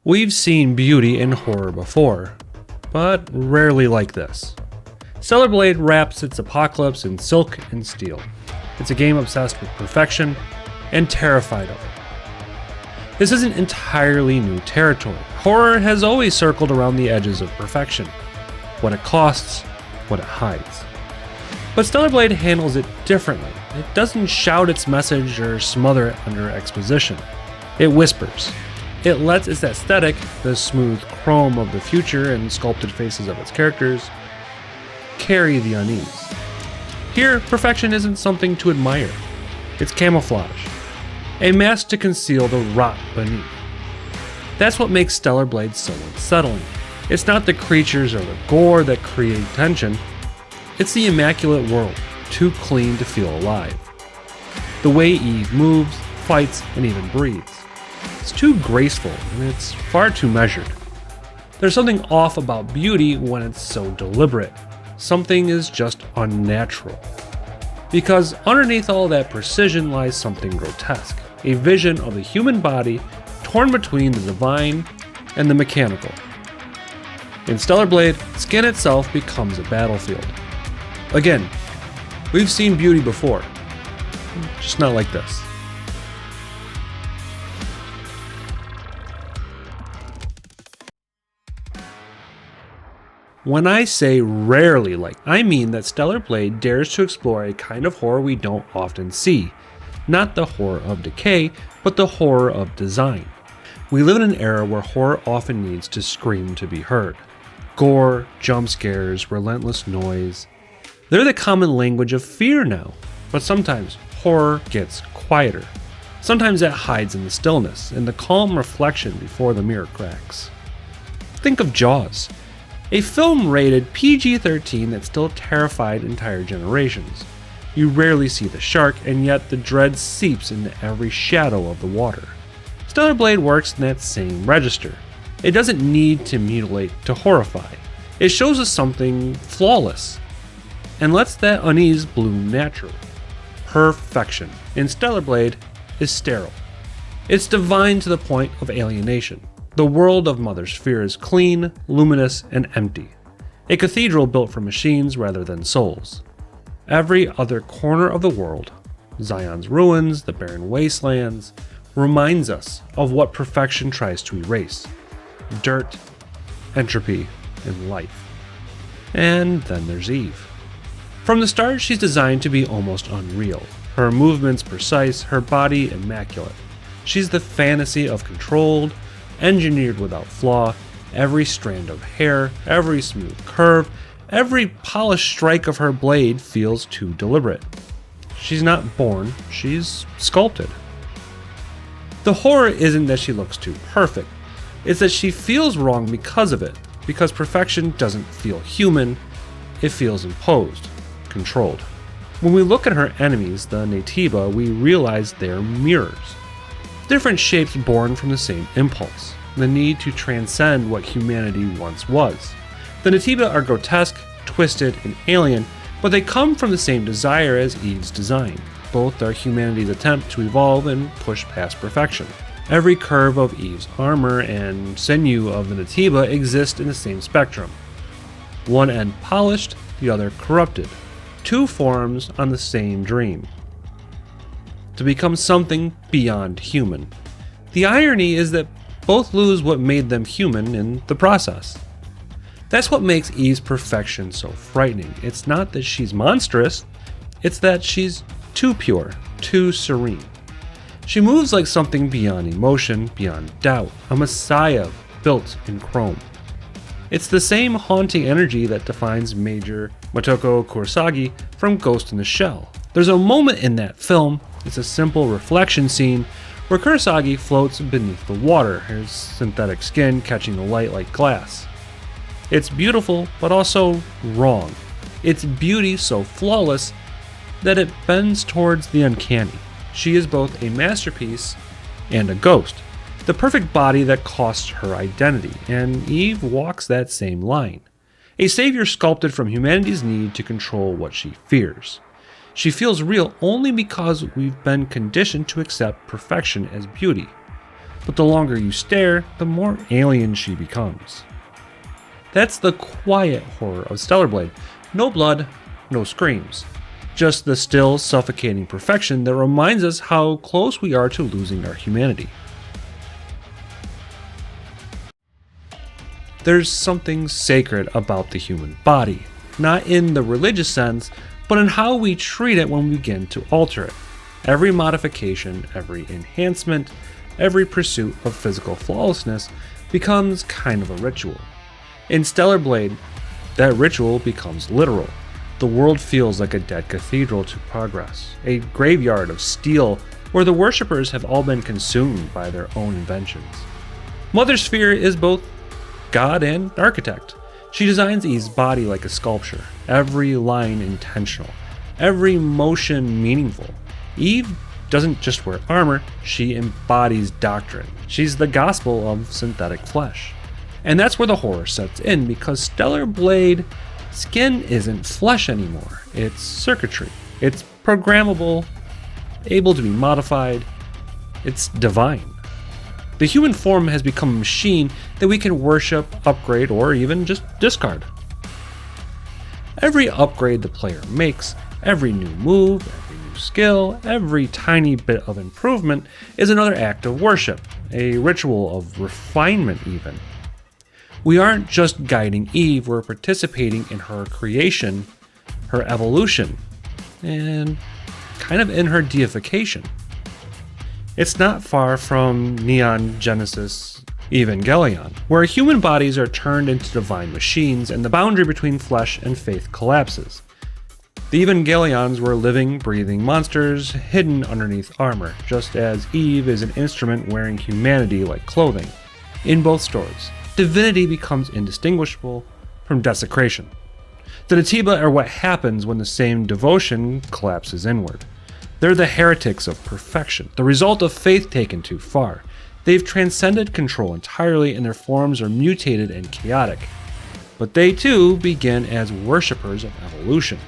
We've seen beauty in horror before, but rarely like this. Stellar Blade wraps its apocalypse in silk and steel. It's a game obsessed with perfection and terrified of it. This isn't entirely new territory. Horror has always circled around the edges of perfection, what it costs, what it hides. But Stellar Blade handles it differently. It doesn't shout its message or smother it under exposition. It whispers. It lets its aesthetic, the smooth chrome of the future and sculpted faces of its characters, carry the unease. Here, perfection isn't something to admire. It's camouflage, a mask to conceal the rot beneath. That's what makes Stellar Blade so unsettling. It's not the creatures or the gore that create tension. It's the immaculate world, too clean to feel alive. The way Eve moves, fights, and even breathes. It's too graceful, and it's far too measured. There's something off about beauty when it's so deliberate. Something is just unnatural. Because underneath all that precision lies something grotesque, a vision of the human body torn between the divine and the mechanical. In Stellar Blade, skin itself becomes a battlefield. Again, we've seen beauty before, just not like this. When I say rarely like, I mean that Stellar Blade dares to explore a kind of horror we don't often see. Not the horror of decay, but the horror of design. We live in an era where horror often needs to scream to be heard. Gore, jump scares, relentless noise. They're the common language of fear now, but sometimes horror gets quieter. Sometimes it hides in the stillness, in the calm reflection before the mirror cracks. Think of Jaws. A film rated PG-13 that still terrified entire generations. You rarely see the shark, and yet the dread seeps into every shadow of the water. Stellar Blade works in that same register. It doesn't need to mutilate to horrify. It shows us something flawless, and lets that unease bloom naturally. Perfection in Stellar Blade is sterile. It's divine to the point of alienation. The world of Mother's Fear is clean, luminous, and empty. A cathedral built for machines rather than souls. Every other corner of the world, Zion's ruins, the barren wastelands, reminds us of what perfection tries to erase. Dirt, entropy, and life. And then there's Eve. From the start, she's designed to be almost unreal. Her movements precise, her body immaculate. She's the fantasy of controlled, engineered without flaw. Every strand of hair, every smooth curve, every polished strike of her blade feels too deliberate. She's not born, she's sculpted. The horror isn't that she looks too perfect, it's that she feels wrong because of it, because perfection doesn't feel human, it feels imposed, controlled. When we look at her enemies, the Natiba, we realize they're mirrors. Different shapes born from the same impulse, the need to transcend what humanity once was. The Natiba are grotesque, twisted, and alien, but they come from the same desire as Eve's design. Both are humanity's attempt to evolve and push past perfection. Every curve of Eve's armor and sinew of the Natiba exist in the same spectrum. One end polished, the other corrupted. Two forms on the same dream. To become something beyond human. The irony is that both lose what made them human in the process. That's what makes Eve's perfection so frightening. It's not that she's monstrous, it's that she's too pure, too serene. She moves like something beyond emotion, beyond doubt, a messiah built in chrome. It's the same haunting energy that defines Major Motoko Kurosagi from Ghost in the Shell. There's a moment in that film, it's a simple reflection scene, where Kurosagi floats beneath the water, his synthetic skin catching the light like glass. It's beautiful, but also wrong. It's beauty so flawless that it bends towards the uncanny. She is both a masterpiece and a ghost, the perfect body that costs her identity, and Eve walks that same line. A savior sculpted from humanity's need to control what she fears. She feels real only because we've been conditioned to accept perfection as beauty. but the longer you stare, the more alien she becomes. That's the quiet horror of Stellar Blade. No blood, no screams. Just the still, suffocating perfection that reminds us how close we are to losing our humanity. There's something sacred about the human body, not in the religious sense, but in how we treat it when we begin to alter it. Every modification, every enhancement, every pursuit of physical flawlessness becomes kind of a ritual. In Stellar Blade, that ritual becomes literal. The world feels like a dead cathedral to progress, a graveyard of steel where the worshippers have all been consumed by their own inventions. Mother Sphere is both god and architect. She designs Eve's body like a sculpture, every line intentional, every motion meaningful. Eve doesn't just wear armor, she embodies doctrine. She's the gospel of synthetic flesh. And that's where the horror sets in, because Stellar Blade skin isn't flesh anymore. It's circuitry. It's programmable, able to be modified. It's divine. The human form has become a machine that we can worship, upgrade, or even just discard. Every upgrade the player makes, every new move, every new skill, every tiny bit of improvement is another act of worship, a ritual of refinement even. We aren't just guiding Eve, we're participating in her creation, her evolution, and kind of in her deification. It's not far from Neon Genesis Evangelion, where human bodies are turned into divine machines and the boundary between flesh and faith collapses. The Evangelions were living, breathing monsters hidden underneath armor, just as Eve is an instrument wearing humanity like clothing. In both stories, divinity becomes indistinguishable from desecration. The Natiba are what happens when the same devotion collapses inward. They're the heretics of perfection, the result of faith taken too far. They've transcended control entirely and their forms are mutated and chaotic. But they too begin as worshippers of evolution.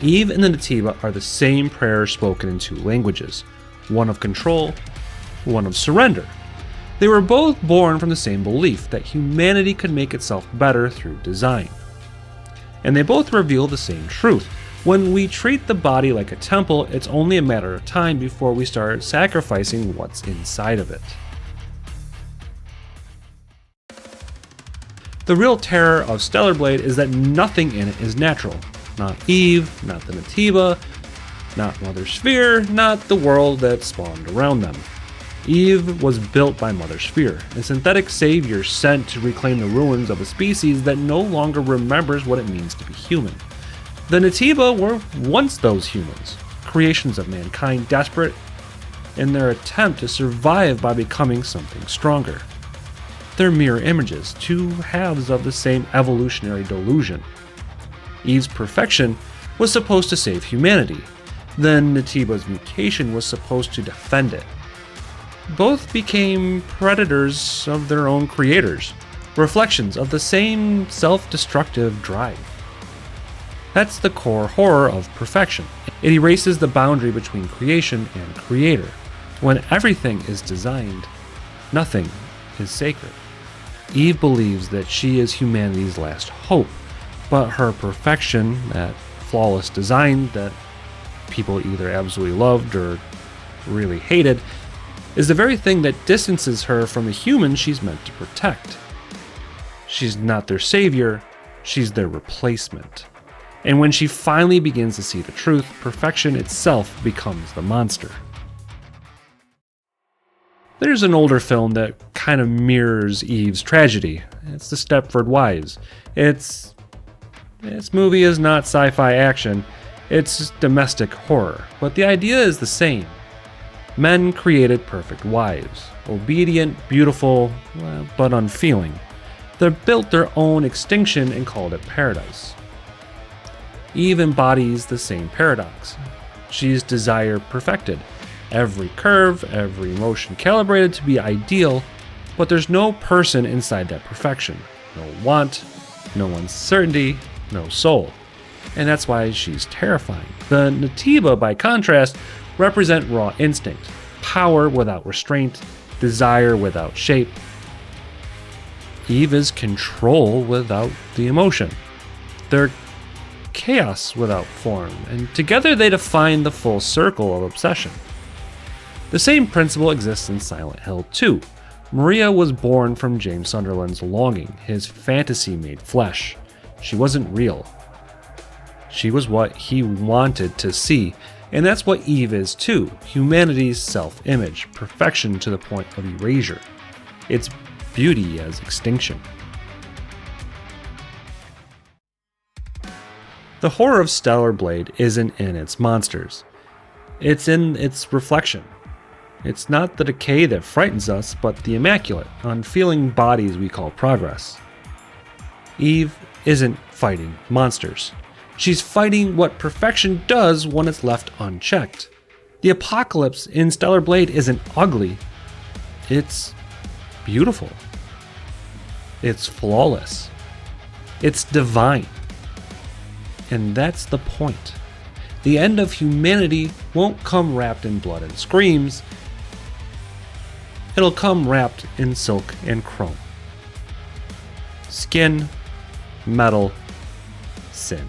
Eve and the Natiba are the same prayer spoken in two languages, one of control, one of surrender. They were both born from the same belief that humanity could make itself better through design. And they both reveal the same truth. When we treat the body like a temple, it's only a matter of time before we start sacrificing what's inside of it. The real terror of Stellar Blade is that nothing in it is natural. Not Eve, not the Natiba, not Mother Sphere, not the world that spawned around them. Eve was built by Mother Sphere, a synthetic savior sent to reclaim the ruins of a species that no longer remembers what it means to be human. The Natiba were once those humans, creations of mankind desperate in their attempt to survive by becoming something stronger. They're mirror images, two halves of the same evolutionary delusion. Eve's perfection was supposed to save humanity, then Natiba's mutation was supposed to defend it. Both became predators of their own creators, reflections of the same self-destructive drive. That's the core horror of perfection. It erases the boundary between creation and creator. When everything is designed, nothing is sacred. Eve believes that she is humanity's last hope, but her perfection, that flawless design that people either absolutely loved or really hated, is the very thing that distances her from the humans she's meant to protect. She's not their savior, she's their replacement. And when she finally begins to see the truth, perfection itself becomes the monster. There's an older film that kind of mirrors Eve's tragedy. It's The Stepford Wives. This movie is not sci-fi action, it's domestic horror, but the idea is the same. Men created perfect wives, obedient, beautiful, but unfeeling. They built their own extinction and called it paradise. Eve embodies the same paradox. She's desire perfected. Every curve, every motion calibrated to be ideal, but there's no person inside that perfection. No want, no uncertainty, no soul. And that's why she's terrifying. The Natiba, by contrast, represent raw instinct, power without restraint, desire without shape. Eve is control without the emotion. They're chaos without form, and together they define the full circle of obsession. The same principle exists in Silent Hill 2. Maria was born from James Sunderland's longing, his fantasy made flesh. She wasn't real. She was what he wanted to see, and that's what Eve is too, humanity's self-image, perfection to the point of erasure. It's beauty as extinction. The horror of Stellar Blade isn't in its monsters. It's in its reflection. It's not the decay that frightens us, but the immaculate, unfeeling bodies we call progress. Eve isn't fighting monsters. She's fighting what perfection does when it's left unchecked. The apocalypse in Stellar Blade isn't ugly. It's beautiful. It's flawless. It's divine. And that's the point. The end of humanity won't come wrapped in blood and screams. It'll come wrapped in silk and chrome. Skin, metal, sin.